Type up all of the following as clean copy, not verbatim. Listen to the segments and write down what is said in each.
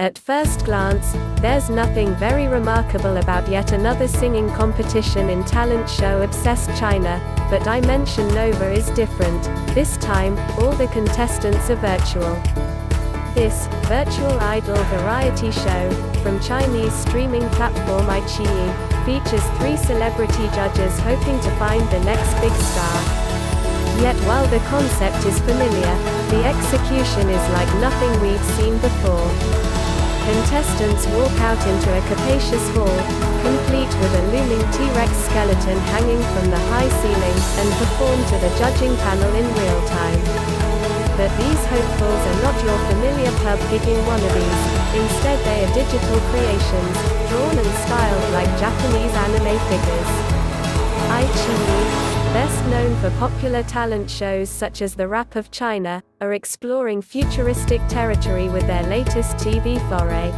At first glance, there's nothing very remarkable about yet another singing competition in talent show obsessed China, but Dimension Nova is different. This time, all the contestants are virtual. This virtual idol variety show, from Chinese streaming platform iQIYI, features 3 celebrity judges hoping to find the next big star. Yet while the concept is familiar, the execution is like nothing we've seen before. Contestants walk out into a capacious hall, complete with a looming T-Rex skeleton hanging from the high ceiling, and perform to the judging panel in real time. But these hopefuls are not your familiar pub-gigging wannabes. Instead they are digital creations, drawn and styled like Japanese anime figures. iQIYI, best known for popular talent shows such as The Rap of China, are exploring futuristic territory with their latest TV foray.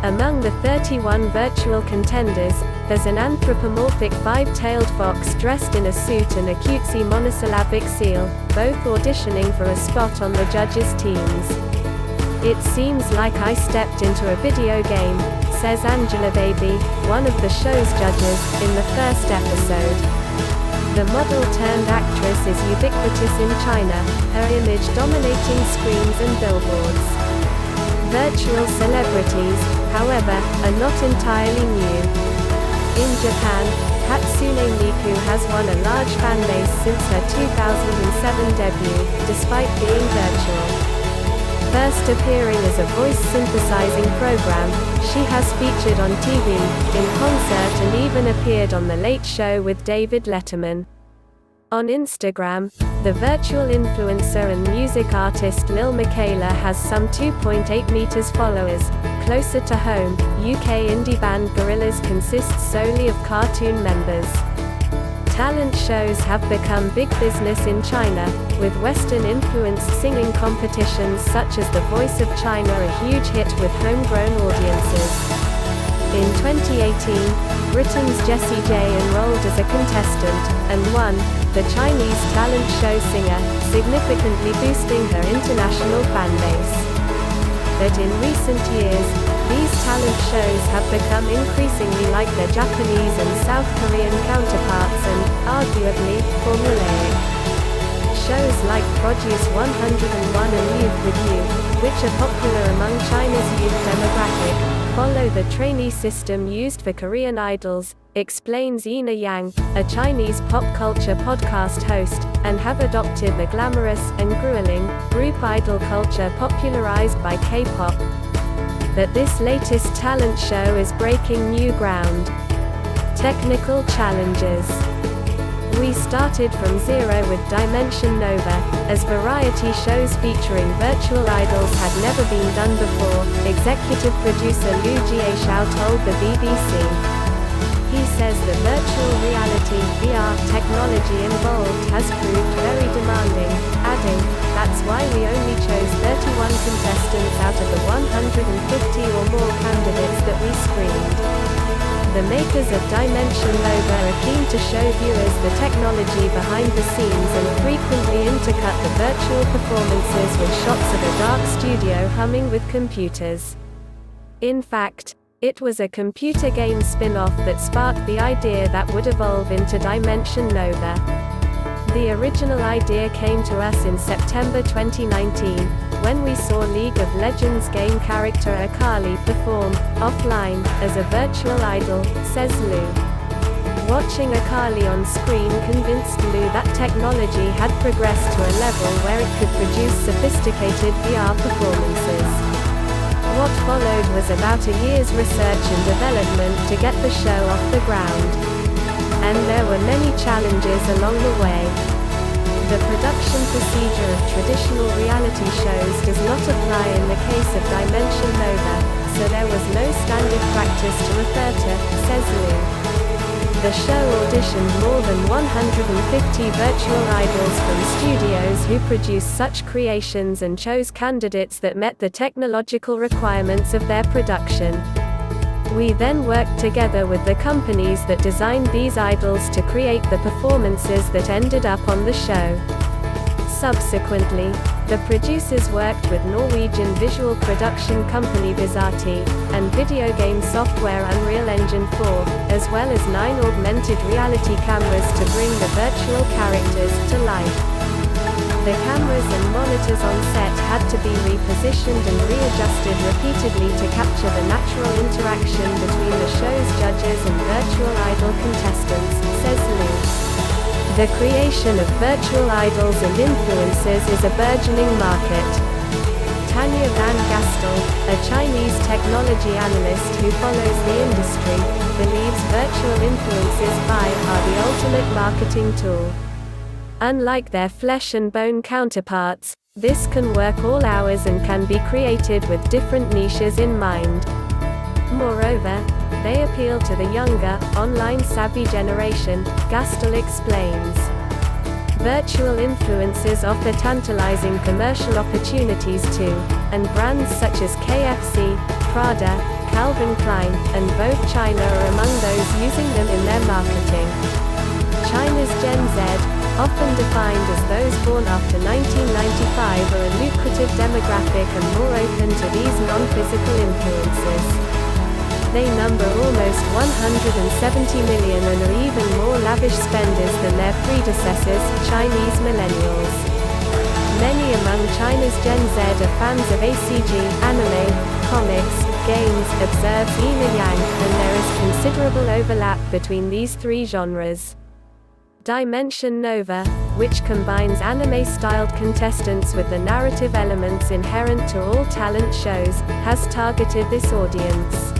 Among the 31 virtual contenders, there's an anthropomorphic 5-tailed fox dressed in a suit and a cutesy monosyllabic seal, both auditioning for a spot on the judges' teams. It seems like I stepped into a video game, says Angela Baby, one of the show's judges, in the first episode. The model-turned-actress is ubiquitous in China, her image dominating screens and billboards. Virtual celebrities, however, are not entirely new. In Japan, Hatsune Miku has won a large fanbase since her 2007 debut, despite being virtual. First appearing as a voice synthesizing program, she has featured on TV, in concert and even appeared on The Late Show with David Letterman. On Instagram, the virtual influencer and music artist Lil Miquela has some 2.8 meters followers. Closer to home, UK indie band Gorillaz consists solely of cartoon members. Talent shows have become big business in China, with Western-influenced singing competitions such as The Voice of China a huge hit with homegrown audiences. In 2018, Britain's Jessie J enrolled as a contestant, and won, the Chinese talent show singer, significantly boosting her international fanbase. But in recent years, these talent shows have become increasingly like their Japanese and South Korean counterparts and, arguably, formulaic. Shows like Produce 101 and Youth with You, which are popular among China's youth demographic, follow the trainee system used for Korean idols, explains Ina Yang, a Chinese pop culture podcast host, and have adopted the glamorous and grueling group idol culture popularized by K-pop. But this latest talent show is breaking new ground. Technical challenges. We started from zero with Dimension Nova, as variety shows featuring virtual idols had never been done before, executive producer Liu Jieshao told the BBC. He says the virtual reality (VR) technology involved has proved very demanding, adding, "That's why we only chose 31 contestants out of the 150 or more candidates that we screened." The makers of Dimension Nova are keen to show viewers the technology behind the scenes and frequently intercut the virtual performances with shots of a dark studio humming with computers. In fact, it was a computer game spin-off that sparked the idea that would evolve into Dimension Nova. The original idea came to us in September 2019, when we saw League of Legends game character Akali perform, offline, as a virtual idol, says Lou. Watching Akali on screen convinced Lou that technology had progressed to a level where it could produce sophisticated VR performances. What followed was about a year's research and development to get the show off the ground. And there were many challenges along the way. The production procedure of traditional reality shows does not apply in the case of Dimension Nova, so there was no standard practice to refer to, says Lou. The show auditioned more than 150 virtual idols from studios who produce such creations and chose candidates that met the technological requirements of their production. We then worked together with the companies that designed these idols to create the performances that ended up on the show. Subsequently, The producers worked with Norwegian visual production company Visati, and video game software Unreal Engine 4, as well as 9 augmented reality cameras to bring the virtual characters to life. The cameras and monitors on set had to be repositioned and readjusted repeatedly to capture the natural interaction between the show's judges and virtual idol contestants, says Liu. The creation of virtual idols and influencers is a burgeoning market. Tanya Van Gastel, a Chinese technology analyst who follows the industry, believes virtual influencers are the ultimate marketing tool. Unlike their flesh and bone counterparts, this can work all hours and can be created with different niches in mind. Moreover, they appeal to the younger, online-savvy generation, Gastel explains. Virtual influencers offer tantalizing commercial opportunities too, and brands such as KFC, Prada, Calvin Klein, and Vogue China are among those using them in their marketing. China's Gen Z, often defined as those born after 1995, are a lucrative demographic and more open to these non-physical influences. They number almost 170 million and are even more lavish spenders than their predecessors, Chinese millennials. Many among China's Gen Z are fans of ACG, anime, comics, games, observes Yin and Yang, and there is considerable overlap between these three genres. Dimension Nova, which combines anime-styled contestants with the narrative elements inherent to all talent shows, has targeted this audience.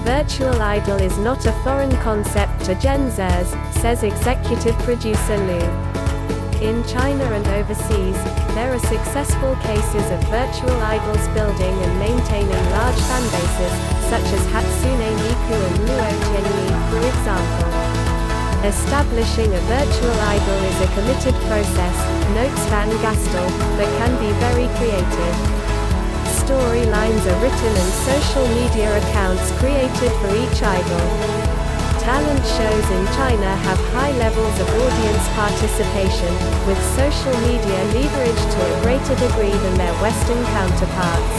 Virtual idol is not a foreign concept to Gen Zers, says executive producer Liu. In China and overseas, there are successful cases of virtual idols building and maintaining large fan bases, such as Hatsune Miku and Luo Tianyi, for example. Establishing a virtual idol is a committed process, notes Van Gastel, but can be very creative. Storylines are written and social media accounts created for each idol. Talent shows in China have high levels of audience participation, with social media leveraged to a greater degree than their Western counterparts.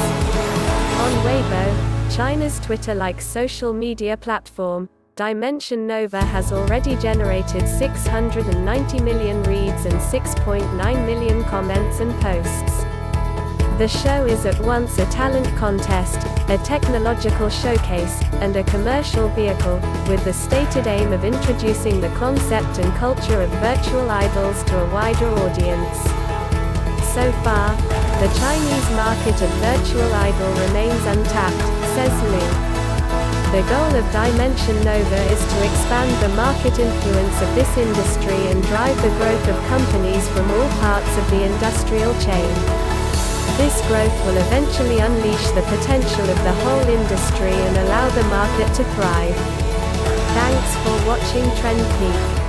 On Weibo, China's Twitter-like social media platform, Dimension Nova has already generated 690 million reads and 6.9 million comments and posts. The show is at once a talent contest, a technological showcase, and a commercial vehicle, with the stated aim of introducing the concept and culture of virtual idols to a wider audience. So far, the Chinese market of virtual idol remains untapped, says Liu. The goal of Dimension Nova is to expand the market influence of this industry and drive the growth of companies from all parts of the industrial chain. This growth will eventually unleash the potential of the whole industry and allow the market to thrive. Thanks for watching Trend Peak.